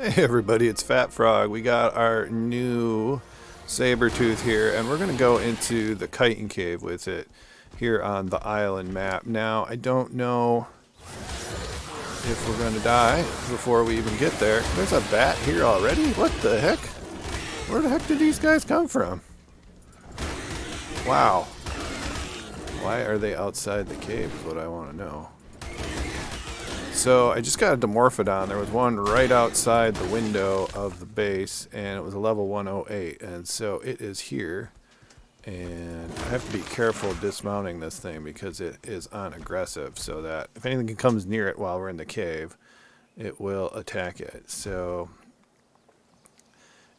Hey everybody, it's Fat Frog. We got our new sabertooth here, and we're going to go into the chitin cave with it here on the island map. Now, I don't know if we're going to die before we even get there. There's a bat here already? What the heck? Where the heck did these guys come from? Wow. Why are they outside the cave is what I want to know. So I just got a Dimorphodon. There was one right outside the window of the base, and it was a level 108, and so it is here. And I have to be careful dismounting this thing because it is on aggressive, so that if anything comes near it while we're in the cave, it will attack it. So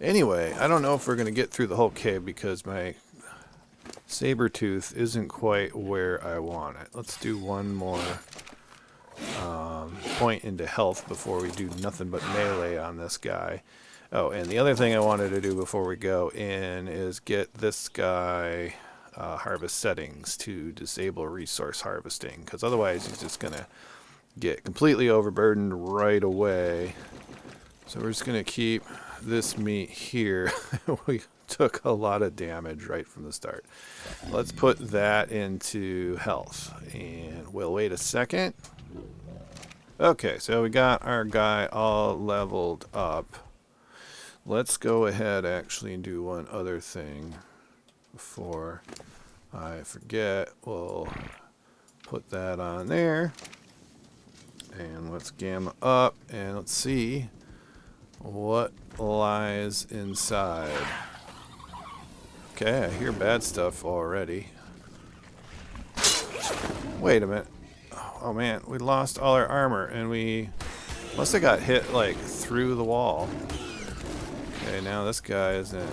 anyway, I don't know if we're going to get through the whole cave because my sabertooth isn't quite where I want it. Let's do one more point into health before we do nothing but melee on this guy. Oh, and the other thing I wanted to do before we go in is get this guy harvest settings to disable resource harvesting, because otherwise he's just going to get completely overburdened right away. So we're just going to keep this meat here. We took a lot of damage right from the start. Let's put that into health, and we'll wait a second. Okay, so we got our guy all leveled up. Let's go ahead actually and do one other thing before I forget. We'll put that on there. And let's gamma up and let's see what lies inside. Okay, I hear bad stuff already. Wait a minute. Oh man, we lost all our armor, and we must have got hit like through the wall. Okay, now this guy isn't.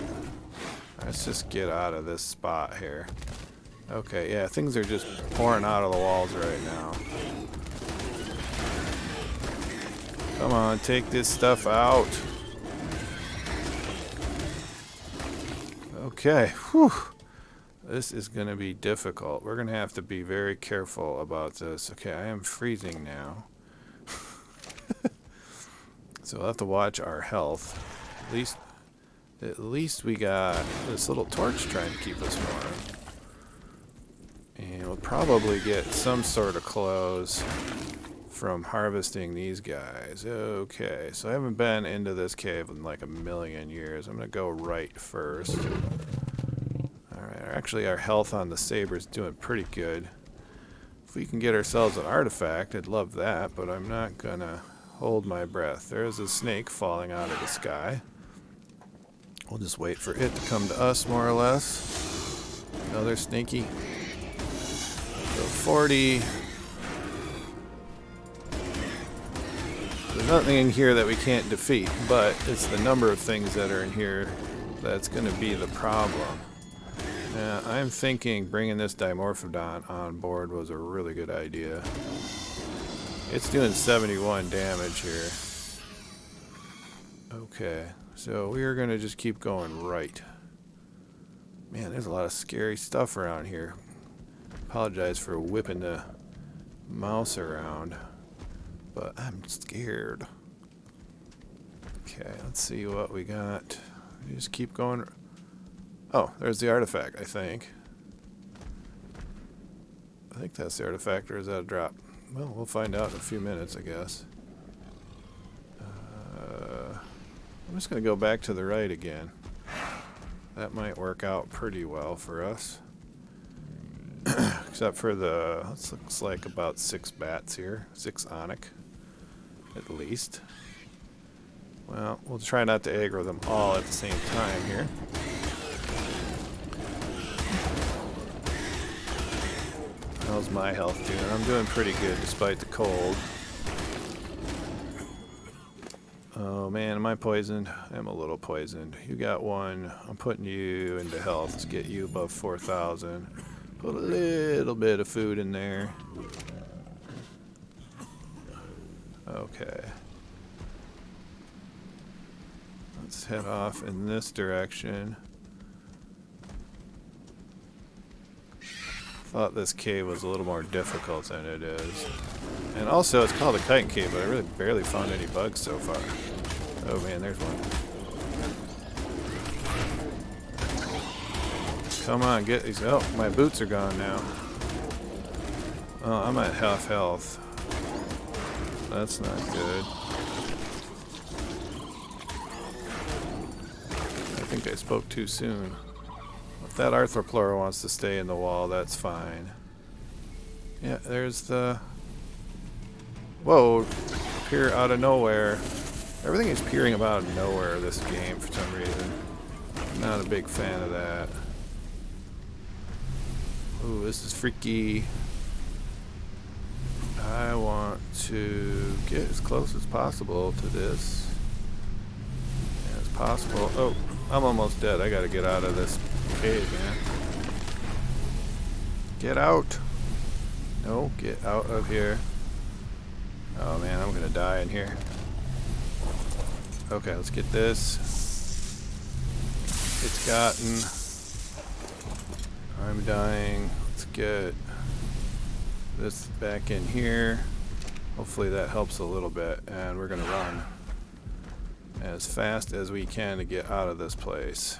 Let's just get out of this spot here. Okay, yeah, things are just pouring out of the walls right now. Come on, take this stuff out. Okay, whew. This is going to be difficult. We're going to have to be very careful about this. Okay, I am freezing now. So we'll have to watch our health. At least we got this little torch trying to keep us warm. And we'll probably get some sort of clothes from harvesting these guys. Okay, so I haven't been into this cave in like a million years. I'm going to go right first. Actually, our health on the saber is doing pretty good. If we can get ourselves an artifact, I'd love that, but I'm not gonna hold my breath. There's a snake falling out of the sky. We'll just wait for it to come to us, more or less. Another snaky. So 40. There's nothing in here that we can't defeat, but it's the number of things that are in here that's gonna be the problem. I'm thinking bringing this Dimorphodon on board was a really good idea. It's doing 71 damage here. Okay, so we are going to just keep going right. Man, there's a lot of scary stuff around here. Apologize for whipping the mouse around, but I'm scared. Okay, let's see what we got. We just keep going. Oh, there's the artifact, I think. I think that's the artifact, or is that a drop? Well, we'll find out in a few minutes, I guess. I'm just going to go back to the right again. That might work out pretty well for us. Except for the, this looks like about 6 bats here. 6 onyx, at least. Well, we'll try not to aggro them all at the same time here. How's my health doing? I'm doing pretty good despite the cold. Oh man, am I poisoned? I'm a little poisoned. You got one. I'm putting you into health. Let's get you above 4,000. Put a little bit of food in there. Okay. Let's head off in this direction. Thought this cave was a little more difficult than it is. And also, it's called a kite cave, but I really barely found any bugs so far. Oh man, there's one. Come on, get these. Oh, my boots are gone now. Oh, I'm at half health. That's not good. I think I spoke too soon. If that arthropleura wants to stay in the wall, that's fine. Yeah, there's the... Whoa! Appear out of nowhere. Everything is appearing out of nowhere this game for some reason. I'm not a big fan of that. Ooh, this is freaky. I want to get as close as possible to this. As possible. Oh, I'm almost dead. I gotta get out of this cave, man. Get out! No, get out of here. Oh man, I'm gonna die in here. Okay, let's get this. It's gotten. I'm dying. Let's get this back in here. Hopefully that helps a little bit. And we're gonna run as fast as we can to get out of this place.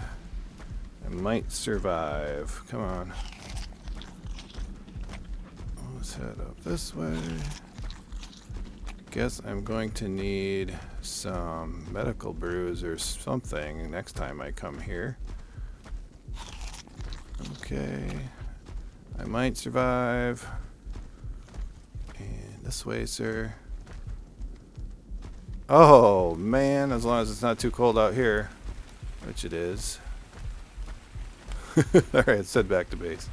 I might survive. Come on. Let's head up this way. Guess I'm going to need some medical brews or something next time I come here. Okay. I might survive. And this way, sir. Oh, man. As long as it's not too cold out here. Which it is. Alright, let's head back to base.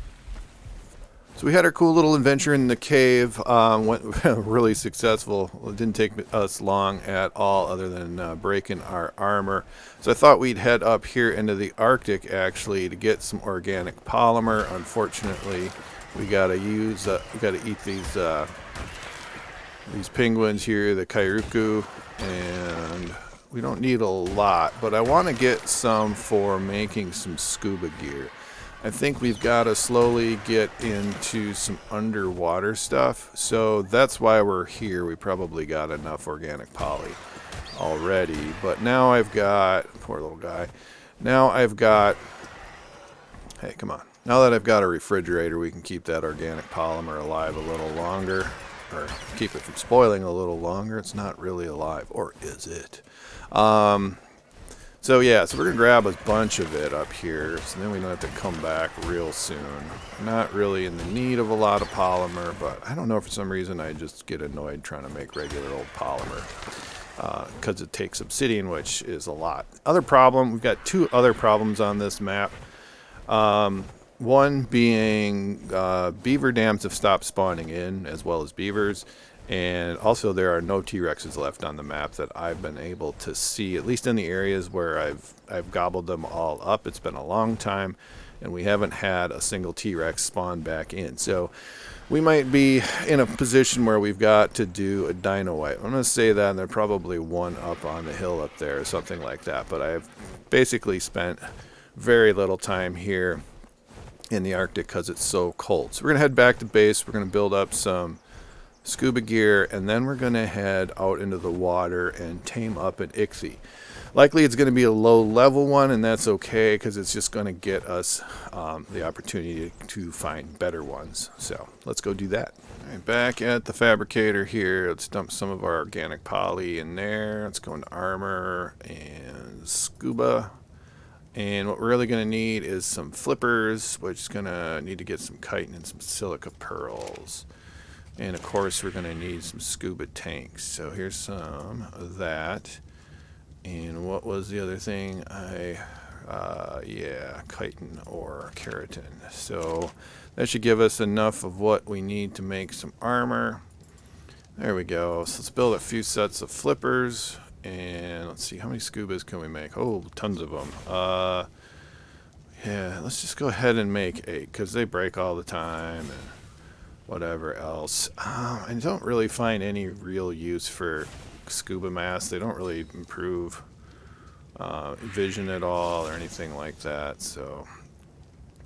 So we had our cool little adventure in the cave. Went really successful. It didn't take us long at all other than breaking our armor. So I thought we'd head up here into the Arctic actually to get some organic polymer. Unfortunately, we gotta eat these penguins here, the kairuku, and we don't need a lot, but I want to get some for making some scuba gear. I think we've got to slowly get into some underwater stuff, so that's why we're here. We probably got enough organic poly already, but now I've got, poor little guy, now I've got, hey, come on. Now that I've got a refrigerator, we can keep that organic polymer alive a little longer, or keep it from spoiling a little longer. It's not really alive, or is it? So yeah, so we're gonna grab a bunch of it up here, so then we don't have to come back real soon. Not really in the need of a lot of polymer, but I don't know, for some reason I just get annoyed trying to make regular old polymer because it takes obsidian, which is a lot. Other problem, we've got two other problems on this map. One being beaver dams have stopped spawning in, as well as beavers. And also there are no T-Rexes left on the map that I've been able to see, at least in the areas where I've gobbled them all up. It's been a long time, and we haven't had a single T-Rex spawn back in. So we might be in a position where we've got to do a dino wipe. I'm going to say that, and there's probably one up on the hill up there or something like that. But I've basically spent very little time here in the Arctic because it's so cold. So we're going to head back to base. We're going to build up some scuba gear, and then we're gonna head out into the water and tame up an ichthy. Likely it's going to be a low level one, and that's okay because it's just going to get us the opportunity to find better ones. So let's go do that. All right, back at the fabricator here. Let's dump some of our organic poly in there. Let's go into armor and scuba. And what we're really going to need is some flippers, which is going to need to get some chitin and some silica pearls. And of course we're going to need some scuba tanks. So here's some of that. And what was the other thing? Yeah, chitin or keratin. So that should give us enough of what we need to make some armor. There we go. So let's build a few sets of flippers. And let's see, how many scubas can we make? Oh, tons of them. Yeah, let's just go ahead and make 8 because they break all the time. And whatever else. I don't really find any real use for scuba masks. They don't really improve vision at all or anything like that. So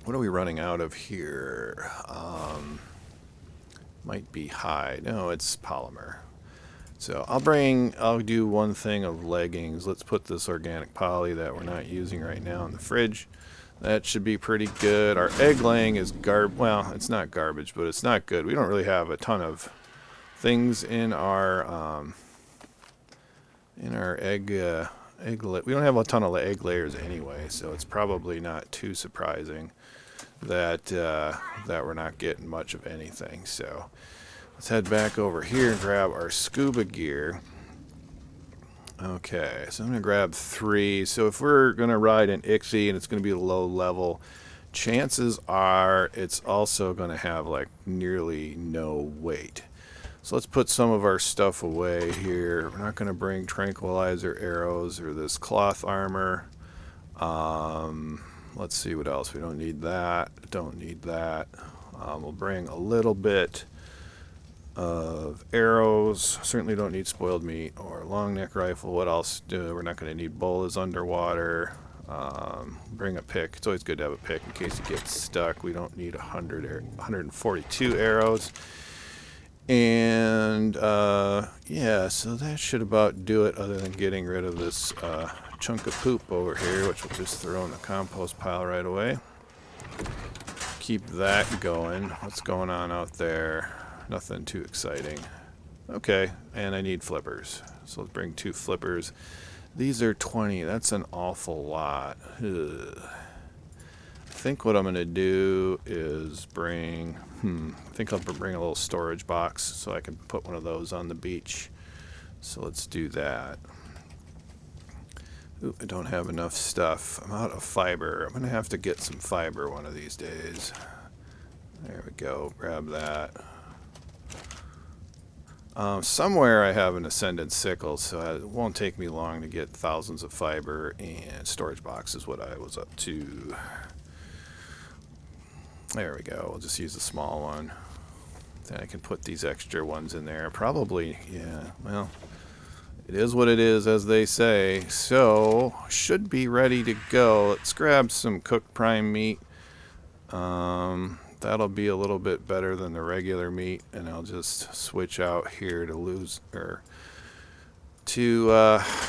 what are we running out of here? Might be hide. No, it's polymer. So I'll do one thing of leggings. Let's put this organic poly that we're not using right now in the fridge. That should be pretty good. Our egg laying is well, it's not garbage, but it's not good. We don't really have a ton of things in our egg we don't have a ton of egg layers anyway, so it's probably not too surprising that that we're not getting much of anything. So let's head back over here and grab our scuba gear. Okay, so I'm going to grab 3. So if we're going to ride an Ichthy and it's going to be low level, chances are it's also going to have like nearly no weight. So let's put some of our stuff away here. We're not going to bring tranquilizer arrows or this cloth armor. Let's see what else. We don't need that. Don't need that. We'll bring a little bit of arrows. Certainly don't need spoiled meat or long neck rifle. What else? We're not going to need bolas underwater. Bring a pick. It's always good to have a pick in case it gets stuck. We don't need 142 arrows. And yeah, so that should about do it, other than getting rid of this chunk of poop over here, which we'll just throw in the compost pile right away. Keep that going. What's going on out there? Nothing too exciting. Okay, and I need flippers. So let's bring 2 flippers. These are 20. That's an awful lot. Ugh. I think what I'm going to do is bring... I think I'll bring a little storage box so I can put one of those on the beach. So let's do that. Ooh, I don't have enough stuff. I'm out of fiber. I'm going to have to get some fiber one of these days. There we go. Grab that. Somewhere I have an ascendant sickle, so it won't take me long to get thousands of fiber, and storage box is what I was up to. There we go. We'll just use a small one. Then I can put these extra ones in there. Probably, yeah, well, it is what it is, as they say. So, should be ready to go. Let's grab some cooked prime meat. That'll be a little bit better than the regular meat, and I'll just switch out here to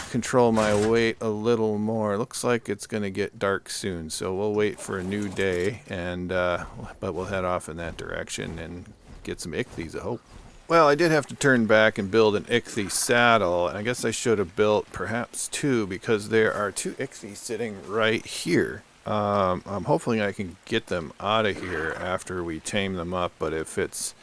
control my weight a little more. Looks like it's going to get dark soon, so we'll wait for a new day, and but we'll head off in that direction and get some ichthys, I hope. Well, I did have to turn back and build an ichthy saddle, and I guess I should have built perhaps 2, because there are 2 ichthys sitting right here. I'm hoping I can get them out of here after we tame them up, but if it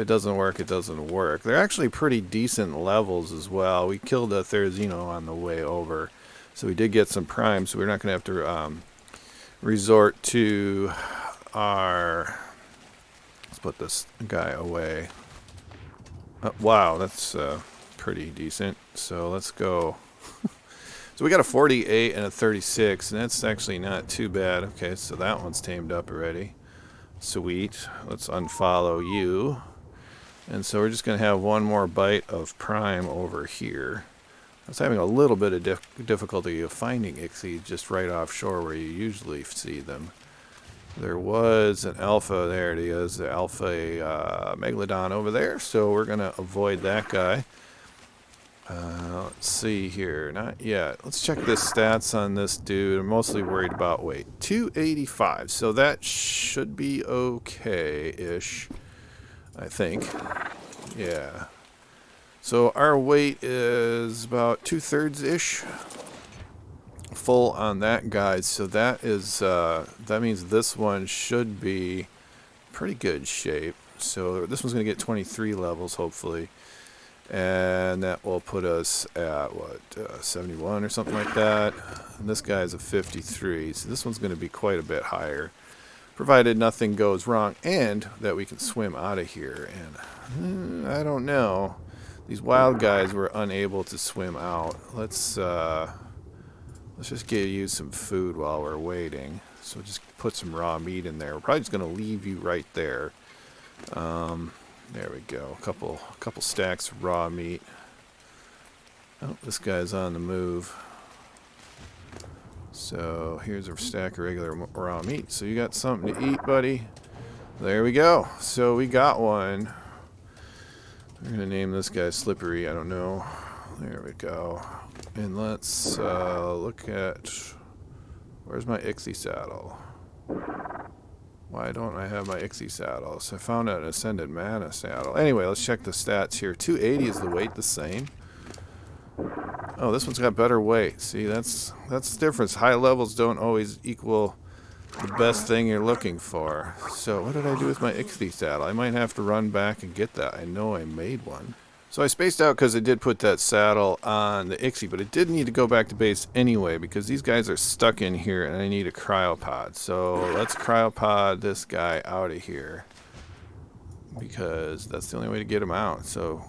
doesn't work, it doesn't work. They're actually pretty decent levels as well. We killed a Therizino on the way over, so we did get some prime, so we're not going to have to resort to our... Let's put this guy away. Wow, that's pretty decent. So let's go. So we got a 48 and a 36, and that's actually not too bad. Okay, so that one's tamed up already. Sweet. Let's unfollow you. And so we're just going to have one more bite of prime over here. I was having a little bit of difficulty of finding ichthys just right offshore where you usually see them. There was an alpha, there it is, the alpha megalodon over there, so we're going to avoid that guy. Let's see here, not yet. Let's check the stats on this dude. I'm mostly worried about weight. 285, so that should be okay-ish, I think. Yeah. So our weight is about 2/3-ish full on that guy, so that is that means this one should be pretty good shape. So this one's going to get 23 levels hopefully, and that will put us at what, 71 or something like that. And this guy's a 53, so this one's going to be quite a bit higher, provided nothing goes wrong and that we can swim out of here. And I don't know, these wild guys were unable to swim out. Let's just use some food while we're waiting. So just put some raw meat in there. We're probably just going to leave you right there. There we go. A couple stacks of raw meat. Oh, this guy's on the move. So here's a stack of regular raw meat. So you got something to eat, buddy? There we go. So we got one. We're going to name this guy Slippery. I don't know. There we go. And let's look at... Where's my Ichthy saddle? Why don't I have my Ichthy saddle? So I found an Ascended Mana saddle. Anyway, let's check the stats here. 280, is the weight the same? Oh, this one's got better weight. See, that's the difference. High levels don't always equal the best thing you're looking for. So what did I do with my Ichthy saddle? I might have to run back and get that. I know I made one. So I spaced out because I did put that saddle on the Ichthy, but it did need to go back to base anyway because these guys are stuck in here and I need a cryopod. So let's cryopod this guy out of here because that's the only way to get him out. So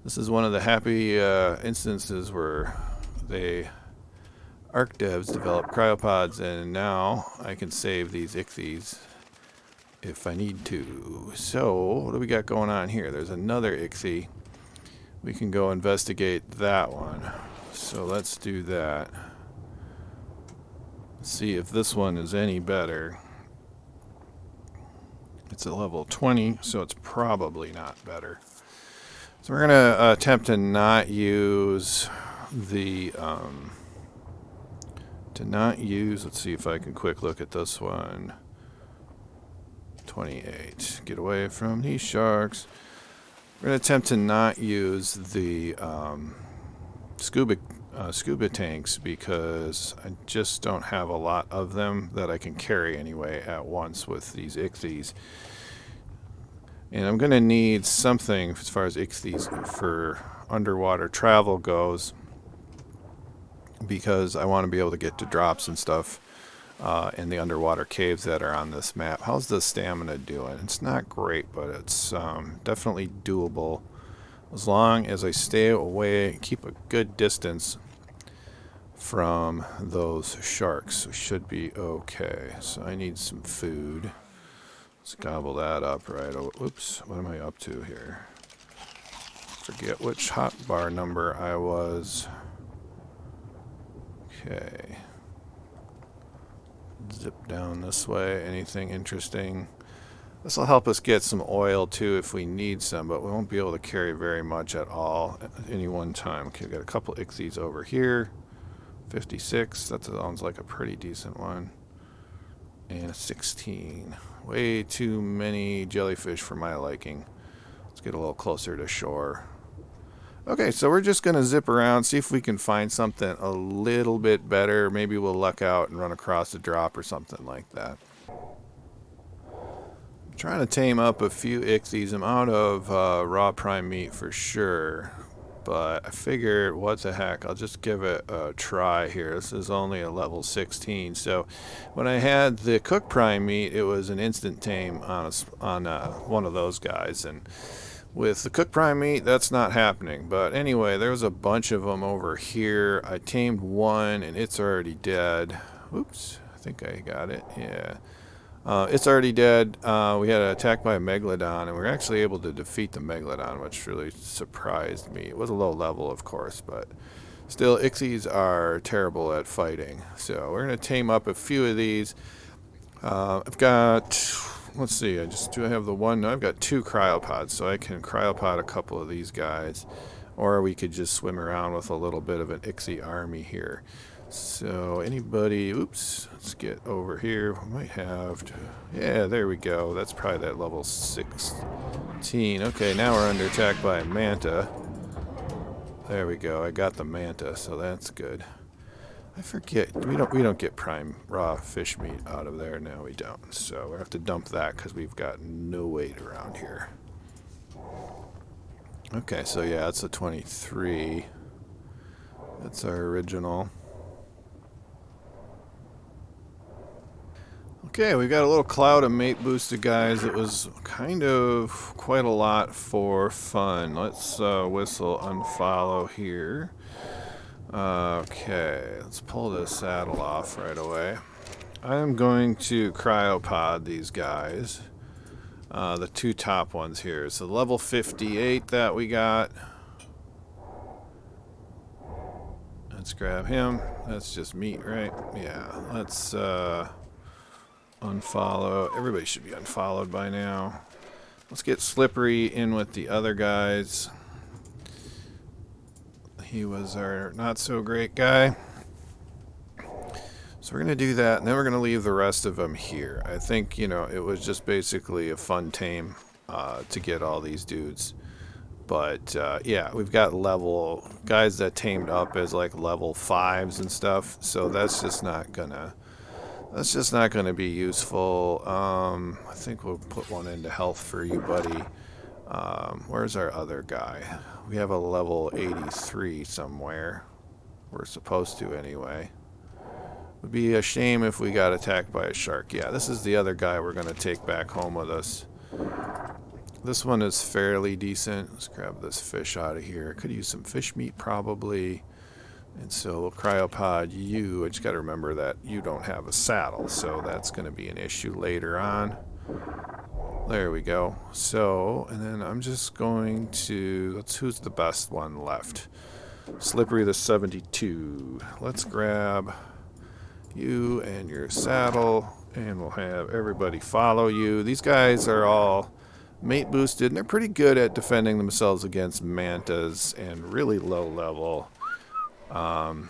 this is one of the happy instances where Ark devs develop cryopods, and now I can save these Ichthys if I need to. So what do we got going on here? There's another Ichthy. We can go investigate that one. So let's do that. See if this one is any better. It's a level 20, so it's probably not better. So we're going to attempt to not use the... let's see if I can quick look at this one. 28. Get away from these sharks. We're going to attempt to not use the scuba tanks because I just don't have a lot of them that I can carry anyway at once with these Ichthys. And I'm going to need something as far as Ichthys for underwater travel goes, because I want to be able to get to drops and stuff in the underwater caves that are on this map. How's the stamina doing? It's not great, but it's definitely doable as long as I stay away, keep a good distance from those sharks. We should be okay. So I need some food. Let's gobble that up right. Oops, what am I up to here? Forget which hotbar number I was. Okay. Zip down this way. Anything interesting? This will help us get some oil too if we need some, but we won't be able to carry very much at all at any one time. Okay, we've got a couple Ichthys over here. 56. That sounds like a pretty decent one. And a 16. Way too many jellyfish for my liking. Let's get a little closer to shore. Okay, so we're just going to zip around, see if we can find something a little bit better. Maybe we'll luck out and run across a drop or something like that. I'm trying to tame up a few Ichthys. I'm out of raw prime meat for sure, but I figured, what the heck, I'll just give it a try here. This is only a level 16, so when I had the cooked prime meat, it was an instant tame on one of those guys, and with the cooked prime meat, that's not happening. But anyway, there was a bunch of them over here. I tamed one, and it's already dead. Oops, I think I got it. Yeah. It's already dead. We had an attack by a megalodon, and we were actually able to defeat the megalodon, which really surprised me. It was a low level, of course, but still, Ichthys are terrible at fighting. So we're going to tame up a few of these. I've got... Let's see, do I have the one? No, I've got 2 cryopods, so I can cryopod a couple of these guys. Or we could just swim around with a little bit of an Ichthy army here. So, anybody, oops, let's get over here. We might have to, yeah, there we go. That's probably that level 16. Okay, now we're under attack by a manta. There we go, I got the manta, so that's good. I forget, we don't get prime raw fish meat out of there. No, we don't. So we have to dump that because we've got no weight around here. Okay, so yeah, that's a 23. That's our original. Okay, we've got a little cloud of mate boosted guys. It was kind of quite a lot for fun. Let's whistle unfollow here. Okay, let's pull this saddle off right away. I'm going to cryopod these guys. The 2 top ones here. So level 58 that we got. Let's grab him. That's just meat, right? Yeah, let's unfollow. Everybody should be unfollowed by now. Let's get Slippery in with the other guys. He was our not-so-great guy. So we're going to do that, and then we're going to leave the rest of them here. I think, you know, it was just basically a fun tame to get all these dudes. But, yeah, we've got guys that tamed up as, like, level 5s and stuff. So that's just not going to be useful. I think we'll put one into health for you, buddy. Where's our other guy? We have a level 83 somewhere. We're supposed to anyway. Would be a shame if we got attacked by a shark. Yeah, this is the other guy we're going to take back home with us. This one is fairly decent. Let's grab this fish out of here. Could use some fish meat probably. And so we'll cryopod you. I just got to remember that you don't have a saddle, so that's going to be an issue later on. There we go. So, and then I'm just going to, who's the best one left? Slippery the 72. Let's grab you and your saddle, and we'll have everybody follow you. These guys are all mate boosted, and they're pretty good at defending themselves against mantas and really low level. Now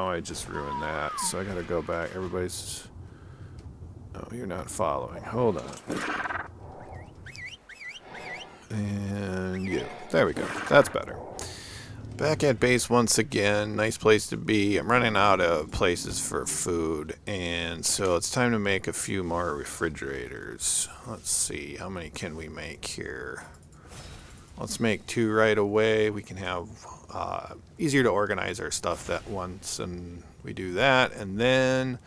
I just ruined that, so I gotta go back. Everybody's... Oh, you're not following. Hold on. And you. There we go. That's better. Back at base once again. Nice place to be. I'm running out of places for food, and so it's time to make a few more refrigerators. Let's see. How many can we make here? Let's make 2 right away. We can have easier to organize our stuff that once, and we do that. And then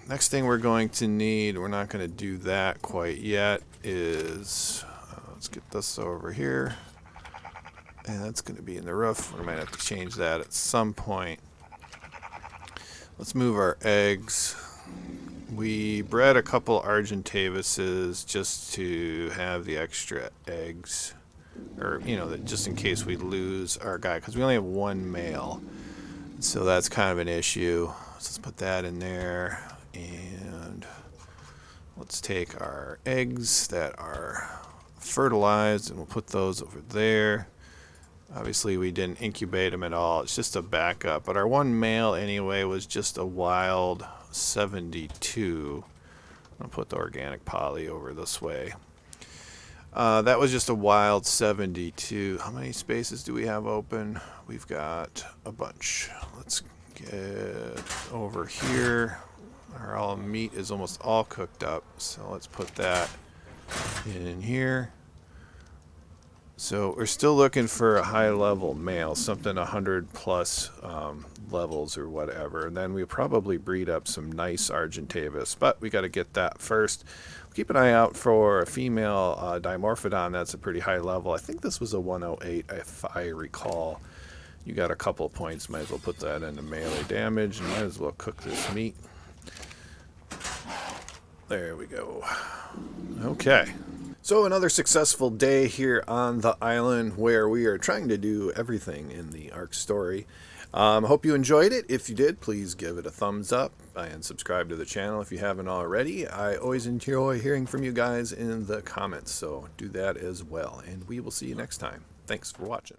next thing we're going to need, we're not going to do that quite yet, is let's get this over here. And that's going to be in the roof. We might have to change that at some point. Let's move our eggs. We bred a couple Argentavises just to have the extra eggs. Or, you know, just in case we lose our guy. Because we only have 1 male. So that's kind of an issue. So let's put that in there. And let's take our eggs that are fertilized, and we'll put those over there. Obviously, we didn't incubate them at all. It's just a backup. But our 1 male, anyway, was just a wild 72. I'll put the organic poly over this way. That was just a wild 72. How many spaces do we have open? We've got a bunch. Let's get over here. Our meat is almost all cooked up. So let's put that in here. So we're still looking for a high level male, something 100 plus levels or whatever. And then we'll probably breed up some nice Argentavis, but we got to get that first. Keep an eye out for a female Dimorphodon that's a pretty high level. I think this was a 108 if I recall. You got a couple points, might as well put that into melee damage, and might as well cook this meat. There we go. Okay. So another successful day here on the island where we are trying to do everything in the Ark story. Hope you enjoyed it. If you did, please give it a thumbs up and subscribe to the channel if you haven't already. I always enjoy hearing from you guys in the comments, so do that as well. And we will see you next time. Thanks for watching.